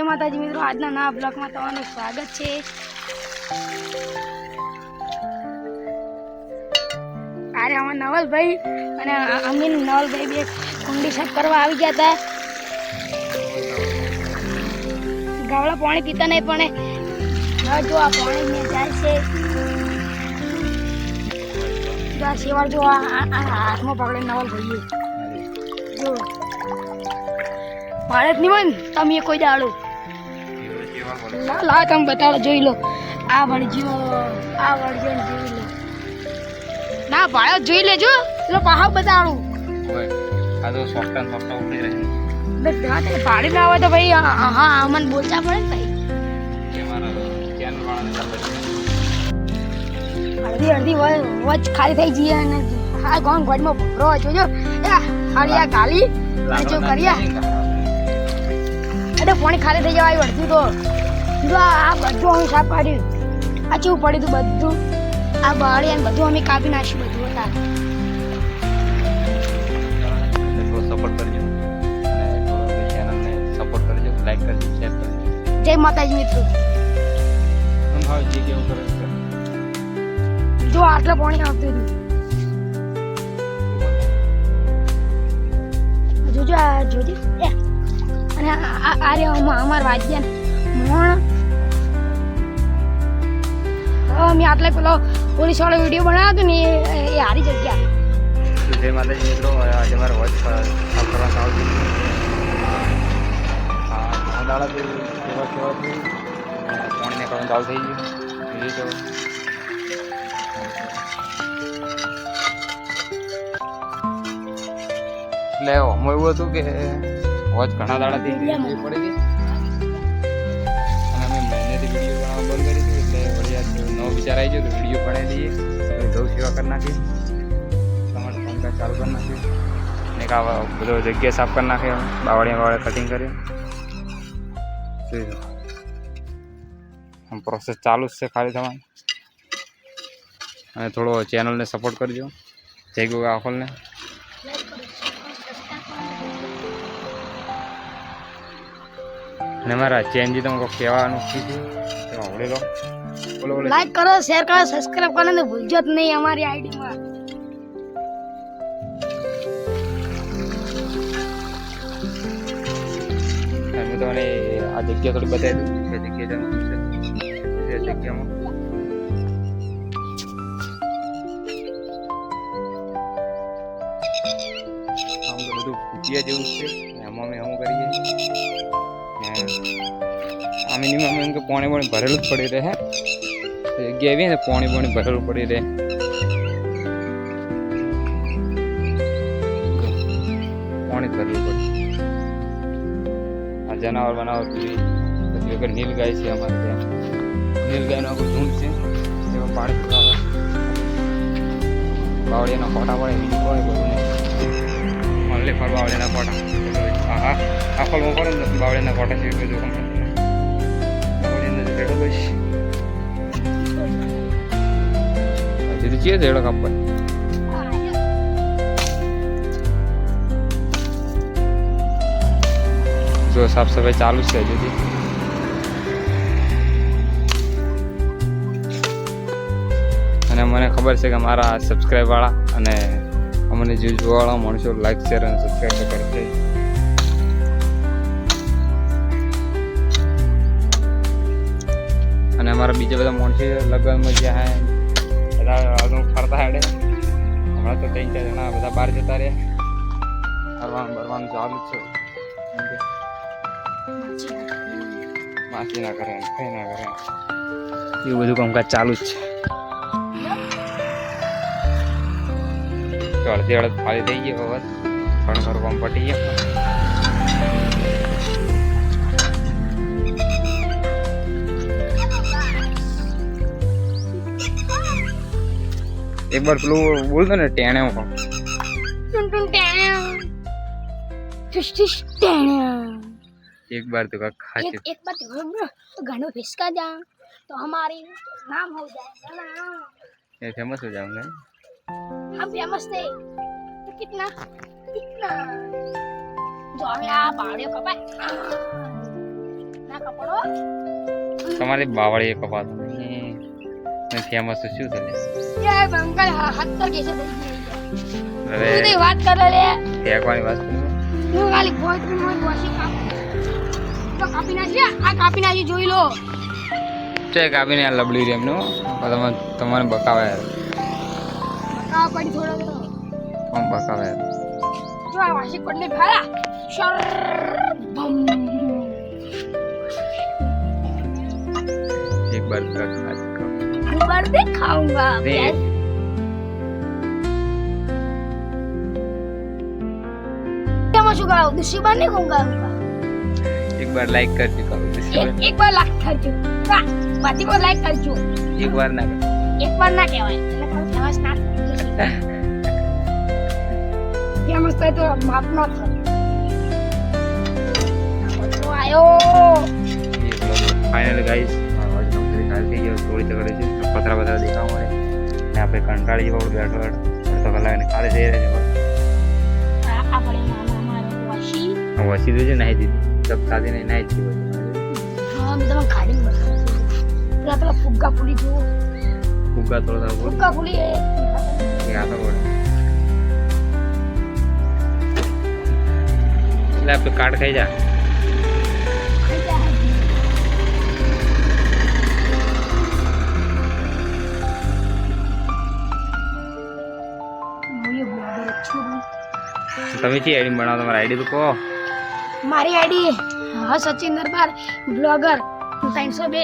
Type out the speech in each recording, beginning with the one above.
માતાજી મિત્રો, આજના નવા બ્લોગમાં તમારું સ્વાગત છે। અરે અમાર નવલભાઈ અને અમીન નવલભાઈ બે કુંડી સાફ કરવા આવી ગયા હતા। ગાવડા પાણી પીતા નહીં પણ જો આ પાણી મેં જાય છે, જો આ સેવાળ જો આ હાથમાં પકડે નવલભાઈએ જો ભારત ની મન તમે કોઈ દાડો લા તમે બતાડો જોઈ લો। આ વળજો જોઈ લો ના ભારત જોઈ લેજો એટલે પાહા બતાડું આ તો સોફ્ટ ઉપડી રહે ભાડે ના આવે તો ભાઈ હા અમને બોલતા પડે ને ભાઈ કે મારા ચેનલ અડધી વચ ખાલી થઈ જઈએ અને આ ગોન ગોડમાં ભરો જોજો એ હાલિયા ગાલી જો કર્યા અરે પાણી ખાલી થઈ જવા આવ્યું અડધું તો જો આ બધું અમે સાફ કાઢ્યું આ ચેવું પડ્યું હતું બધું આ બાળી અને બધું અમે કાપી નાખ્યું બધું હતા। સપોર્ટ કરજો અને ચેનલને સપોર્ટ કરજો, લાઈક કરજો, શેર કરજો। જય માતાજી મિત્રો। સંભાવજી કેવું કરે છે જો આટલા પાણી આવતું હતું જોજો આ જોજે અને આ રે અમાર વાજ્યા મોણ મેં આટલા પેલો પોલીસ વાળો વિડીયો બનાવ્યો હતો ને એ હારી જગ્યા। જય માતાજી મિત્રો, આજે મારે વોચ સાફ કરવા આવતું દાડાથી સેવાથી પાણીને કરવાનું ચાલુ થઈ ગયું બીજું તો એટલે આમાં એવું હતું કે વોચ ઘણા દાડાથી પડી ગઈ અને અમે મહિનેથી વિડીયો બનાવવા બંધ કરી દીધું એટલે વળી નવો વિચાર આવી ગયો તો વિડીયો બનાવી દઈએ, ગૌ સેવા કરી નાખીએ, તમારું કામકાજ ચાલુ કરી નાખ્યું ને બધો જગ્યા સાફ કરી નાખે, બાવળિયા કટિંગ કરી પ્રોસેસ ચાલુ જ છે ખાલી તમારે અને થોડો ચેનલને સપોર્ટ કરજો। જય ગોગા આખોલને અને મારા ચેનજી તમે કોઈ કહેવાનું કીધું તેમાં વળી લો બોલો લાઈક કરો, શેર કરો, સબસ્ક્રાઇબ કરવાનું ભૂલજો જ નહીં અમારી આઈડીમાં। હું તમને આ જગ્યા થોડી બતાવી દઉં કે જગ્યામાં આમ તો બધું ભૂતિયા જેવું છે એમાં અમે શું કરીએ આ મિનિમમ એમ કે પાણી ભરેલું જ પડી રહે, જગ્યા એવી ને પાણી ભરેલું પડી રહે, પાણી ભરેલું પડે। આ જનાવર બનાવર પછી વગર નીલગાય છે અમારે ત્યાં, નીલગાયનો આખું ઝૂંડ છે એમાં પાણી પીવા બાવળિયાના ફોટા પડે બીજું કોઈ બધું નહીં મળે ફર બાવળિયાના ફોટા હા આખોલમાં પડે ને બાવળિયાના ફોટા છે બધું બાવળિયાને ભેડો બસ હજી છે ભેડો કાપવા જો સાફ સફાઈ ચાલુ છે હજુથી અને મને ખબર છે કે મારા સબસ્ક્રાઈબ વાળા અને અમને જે જોવાવાળા માણસો લાઈક શેર અને સબસ્ક્રાઈબ કરશે અને અમારા બીજા બધા માણસો લગ્નમાં જ્યાં બધા ફરતા હેડે હમણાં તો 3-4 જણા બધા બહાર જતા રહ્યા ફરવાનું ચાલુ જ છે। માસી ના કરે કઈ ના કરે એવું બધું કામકાજ ચાલુ જ છે। તો અડધી અડધ ખાલી થઈ ગઈ હવે પણ ઘર કામ પટી ગયા। એક બાર પેલું બોલતો ને ટેણે હું કહું एक बार तो खाते एक बार तो घनों फिसका जा तो हमारी नाम हो जाएगा ना, ये फेमस हो जाऊंगा। हम फेमस थे तो कितना कितना जो हमें आ बाड़ियों का ना કપડો તમારી બાવળી કપાત ફેમસ શું થશે એ બંગલ 70 કેસે થઈ ગઈ હવે તું તે વાત કરે લે ફેંકવાની વાત કરું હું ખાલી ગોતરી મોય વોશી તો કાપી નાખી આ કાપી નાખી જોઈ લો તે કાપીને આ લબડી રે એમનું તમને બકાવે કાપ પડી થોડો કોમ બકાવે જો આ વાશી પડને ફાલા શર બમ એક બાર કર एक बार भी खाऊंगा देख। क्या मैं शुगर दूसरी बार नहीं खाऊंगा एक बार लाइक कर चुका हूँ एक बार लाइक कर जो बाती को लाइक कर जो एक बार ना एक बार ना क्या है फेमस ना फेमस तो माफ ना कर तो आयो फाइनल गाइस કાલથી જો થોડી ચગડે છે પતરા પતરા દેખાવા મળે ને આપણે કંટાળી જવા બેઠો અડધો કલાક ને કાલે જઈ રહ્યા છે આ પડે મામા મારો વાશી વસી દે છે નાહી દીધી સબ સાદી ને નાહી જ હા મેં તમને ગાડી બતાવી પેલા ફુગ્ગા ફૂલી જો ફુગ્ગા થોડા ફુગ્ગા ફૂલી એ આતો પડે એટલે આપણે કાટ ખાઈ જા તમે જે આઈડી બનાવો તમારી આઈડી તો કહો મારી આઈડી હા સચિન દરબાર બ્લોગર 302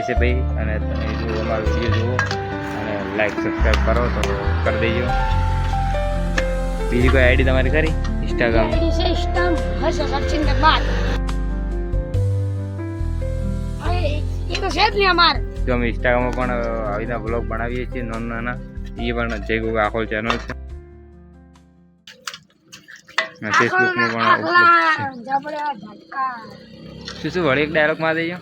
છે ભાઈ અને તમે જો અમારો વિડીયો જુઓ અને લાઈક સબસ્ક્રાઈબ કરો તો કરી દેજો બીજી કોઈ આઈડી તમારી ખરી ઇન્સ્ટાગ્રામ આઈડી છે ઇન્સ્ટાગ્રામ હા સચિન દરબાર એ તો છે જ નહીં અમાર જો અમે ઇન્સ્ટાગ્રામમાં પણ આવી રીતના બ્લોગ બનાવીએ છીએ નાના એ પણ જય ગોગા આખો ચેનલ છે ફેસબુકમાં પણ શું વળી એક ડાયલોગ માં દઈએ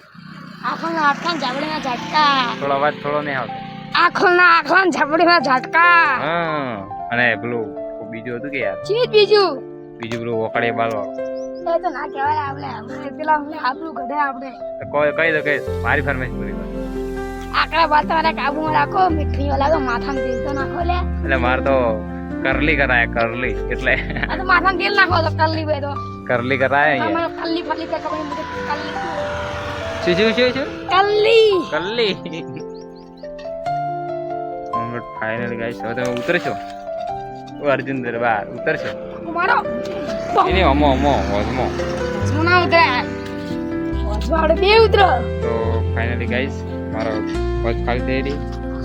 આખોના ઝાબડીના ઝટકા થોડો અવાજ થોડો નહીં આવતો આખોના ઝાબડીના ઝટકા હા અને પેલું બીજું હતું કે યાર ચીજ બીજું પેલું ઓકળે બાલ એ તો ના કહેવાય આપણે પેલા આપણું ગધે આપણે કહી દો મારી ફરમાઈશ પૂરી કર આકડા બાત તમારા કાબુમાં રાખો મીઠી લાગો માથામાં તેલ તો નાખો લે એટલે માર તો કરલી કરાય કરલી એટલે આ તો માથામાં તેલ નાખો તો કરલી બે તો કરલી કરાય અમે કલ્લી ફલ્લી કે ખબર મુझे કલ્લી શું કલ્લી ફાઇનલ ગાઈસ હવે તમે ઉતરશો ઓ અર્જુન દરબાર ઉતરશો મારો એને અમો વજમો સોના ઉતરે વજવાડ બે ઉતર તો ફાઇનલી ગાઈસ મારો વજ ખાલી થઈ રહી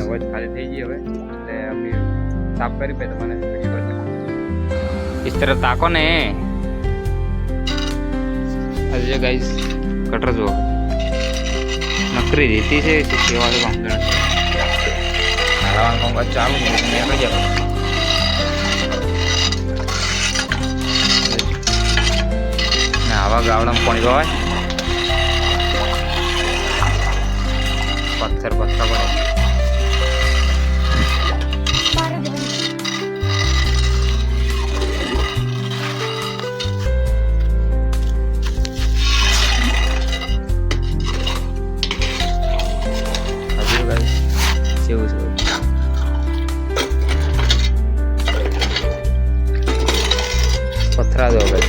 વજ ખાલી થઈ ગઈ હવે એટલે અમે સાફ કરી પે તમને વિડિયો પર इस तरह ताको ने अजय गाइस कटर जो नकरी देती से सेवा तो हम नारायण को चालू मैं कर जा ना आवा गावडम पानी गवाय पत्थर पत्थर पड़े पत्थरा दो भाई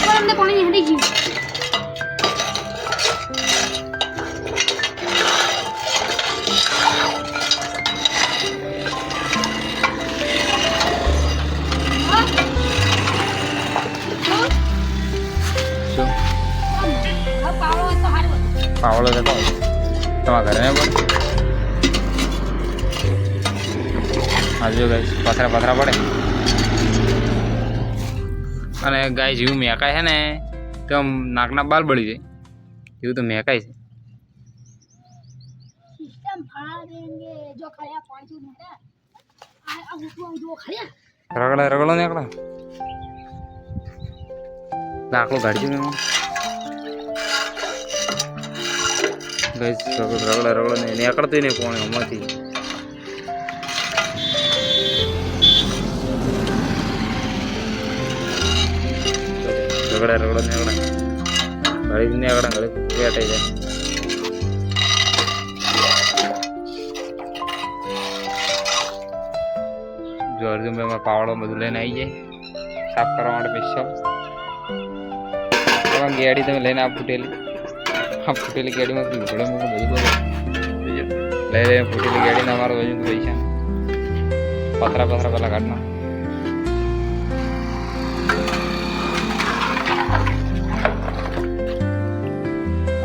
हमने पानी नहीं हटी जी पावलो देखो तमा घरे ने पण आजो गाइस पथरा पथरा पड़े અને ગાઈસ એવું મેકાય છે ને તો આમ નાકના બાલ બળી જાય એવું તો મેકાય છે सिस्टम फाड़ देंगे जो खड़िया पांचू मेरा आ उठो जो खड़िया રગડો ને એકડો લાકડો કાઢી મેં ગાઈસ રગડો ને નીકળતી નહીં કોણે આમાંથી રગડા રગડા ને રગડા ઘડી ને રગડા ઘડી વેટાઈ જાય જો અર્જુનભાઈ માં પાવડો બધું લઈને આવી જાય સાફ કરવા માટે સ્પેશિયલ ગેડી તમે લઈને આ ફૂટેલી ગાડીમાં ઘોડે મૂકું બધું લઈ લઈને ફૂટેલી ગાડીને અમારો વજન પૈસા પથરા પેલા કાઢના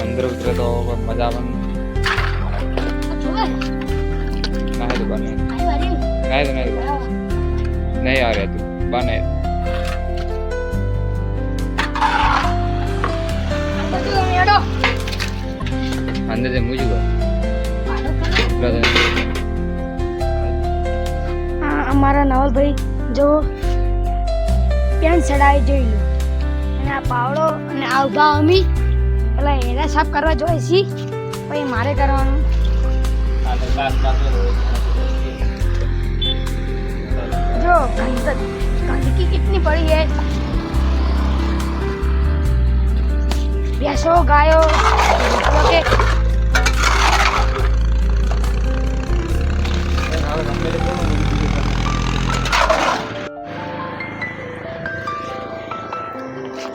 અંદર ઉતરે તો મજા આવે નહીં તો બને નહીં આ રહ્યા તું બને અંદર से मुझे અમારા નવલભાઈ જો પેન ચડાવી જોઈ લો અને આ પાવડો અને આ ઉભા અમી પેલા એના સાફ કરવા જોઈએ છી પછી મારે કરવાનું જો ગંદકી કેટલી પડી है ભેંસો ગાયો કે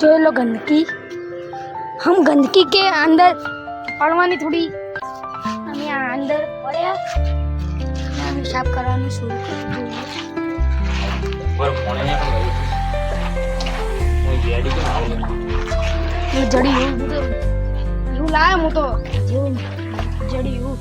जो लोग गंदगी हम गंदगी के अंदर पड़वानी थोड़ी हम यहाँ अंदर पड़े हम साफ करवानी शुरू कर जड़ी हूँ यूँ लाया हूँ तो जड़ी हूँ